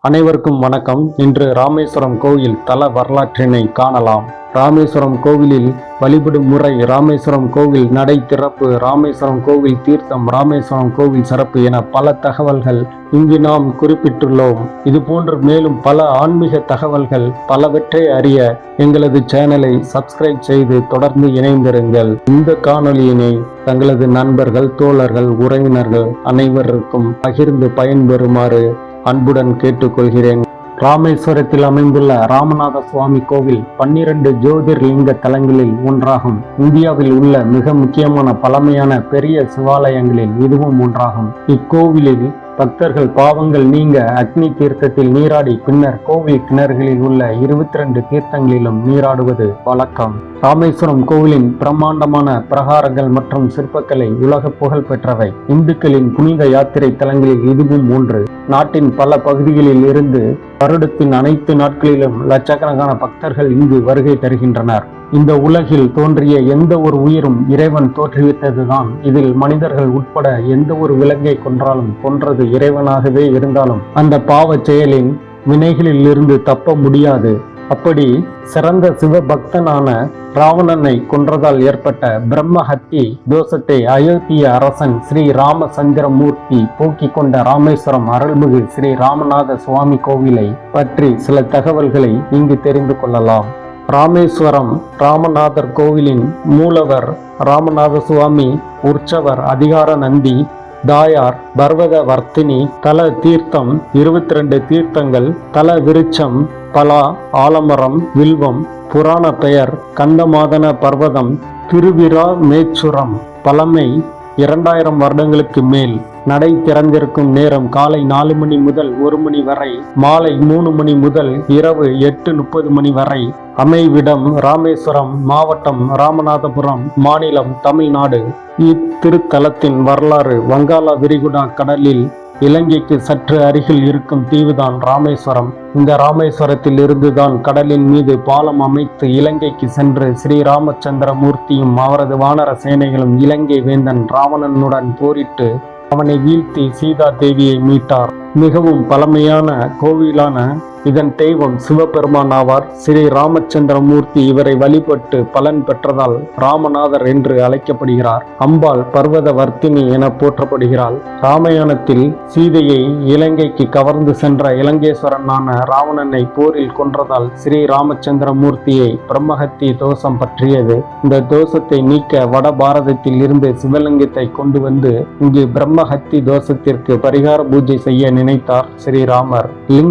அனைவருக்கும் வணக்கம். இன்று ராமேஸ்வரம் கோயில் தல வரலாற்றினை காணலாம். ராமேஸ்வரம் கோவிலில் வழிபடும் முறை, ராமேஸ்வரம் கோவில் நடை திறப்பு, ராமேஸ்வரம் கோவில் தீர்த்தம், ராமேஸ்வரம் கோவில் சிறப்பு என பல தகவல்கள் இங்கு நாம் குறிப்பிட்டுள்ளோம். இதுபோன்று மேலும் பல ஆன்மீக தகவல்கள் பலவற்றை அறிய எங்களது சேனலை சப்ஸ்கிரைப் செய்து தொடர்ந்து இணைந்திருங்கள். இந்த காணொலியினை தங்களது நண்பர்கள், தோழர்கள், உறவினர்கள் அனைவருக்கும் பகிர்ந்து பயன்பெறுமாறு அன்புடன் கேட்டுக்கொள்கிறேன். ராமேஸ்வரத்தில் அமைந்துள்ள ராமநாத சுவாமி கோவில் 12 ஜோதிர்லிங்க தலங்களில் ஒன்றாகும். இந்தியாவில் உள்ள மிக முக்கியமான பழமையான பெரிய சிவாலயங்களில் இதுவும் ஒன்றாகும். இக்கோவிலில் பக்தர்கள் பாவங்கள் நீங்க அக்னி தீர்த்தத்தில் நீராடி பின்னர் கோவில் கிணறுகளில் உள்ள 22 தீர்த்தங்களிலும் நீராடுவது வழக்கம். ராமேஸ்வரம் கோவிலின் பிரம்மாண்டமான பிரகாரங்கள் மற்றும் சிற்பக்கலை உலக புகழ் பெற்றவை. இந்துக்களின் புனித யாத்திரை தலங்களில் இதுவும் ஒன்று. நாட்டின் பல பகுதிகளில் இருந்து வருடத்தின் அனைத்து நாட்களிலும் லட்சக்கணக்கான பக்தர்கள் இங்கு வருகை தருகின்றனர். இந்த உலகில் தோன்றிய எந்த ஒரு உயிரும் இறைவன் தோற்றுவித்ததுதான். இதில் மனிதர்கள் உட்பட எந்த ஒரு விலங்கை கொன்றது இறைவனாகவே இருந்தாலும் அந்த பாவ செயலின் வினைகளில் இருந்து தப்ப முடியாது. அப்படி சிறந்த சிவபக்தனான ராவணனை கொன்றதால் ஏற்பட்ட பிரம்மஹத்தி தோஷத்தை அயோத்திய அரசன் ஸ்ரீ ராமச்சந்திரமூர்த்தி போக்கிக் கொண்ட ராமேஸ்வரம் அருள்மிகு ஸ்ரீ ராமநாத சுவாமி கோவிலை பற்றி சில தகவல்களை இங்கு தெரிந்து கொள்ளலாம். ராமேஸ்வரம் ராமநாதர் கோவிலின் மூலவர் ராமநாத சுவாமி, உற்சவர் அதிகார நந்தி, தாயார் பர்வத வர்த்தினி, தல தீர்த்தம் 22 தீர்த்தங்கள், தல விருட்சம் பலா, ஆலமரம், வில்வம், புராண பெயர் கந்தமாதன பர்வதம், திருவிரா மேச்சுரம், பழமை 2000 வருடங்களுக்கு மேல். நடை திறந்திருக்கும் நேரம் காலை 4 மணி முதல் 1 மணி வரை, மாலை 3 மணி முதல் இரவு 8:30 மணி வரை. அமைவிடம் ராமேஸ்வரம், மாவட்டம் ராமநாதபுரம், மாநிலம் தமிழ்நாடு. இத்திருத்தலத்தின் வரலாறு, வங்காள விரிகுடா கடலில் இலங்கைக்கு சற்று அருகில் இருக்கும் தீவுதான் ராமேஸ்வரம். இந்த ராமேஸ்வரத்தில் இருந்துதான் கடலின் மீது பாலம் அமைத்து இலங்கைக்கு சென்று ஸ்ரீ ராமச்சந்திரமூர்த்தியும் அவரது வானர சேனைகளும் இலங்கை வேந்தன் ராவணனுடன் போரிட்டு அவனை வீழ்த்தி சீதா தேவியை மீட்டார். மிகவும் பழமையான கோவிலான இதன் தெய்வம் சிவபெருமான் ஆவார். ஸ்ரீ ராமச்சந்திரமூர்த்தி இவரை வழிபட்டு பலன் பெற்றதால் ராமநாதர் என்று அழைக்கப்படுகிறார். அம்பாள் பர்வத வர்த்தினி என போற்றப்படுகிறாள். ராமாயணத்தில் சீதையை இலங்கைக்கு கவர்ந்து சென்ற இலங்கேஸ்வரனான ராவணனை போரில் கொன்றதால் ஸ்ரீ ராமச்சந்திரமூர்த்தியை பிரம்மஹத்தி தோஷம் பற்றியது. இந்த தோஷத்தை நீக்க வட பாரதத்தில் இருந்து சிவலிங்கத்தை கொண்டு வந்து இங்கு பிரம்மஹத்தி தோஷத்திற்கு பரிகார பூஜை செய்ய நினைத்தார் ஸ்ரீராமர்.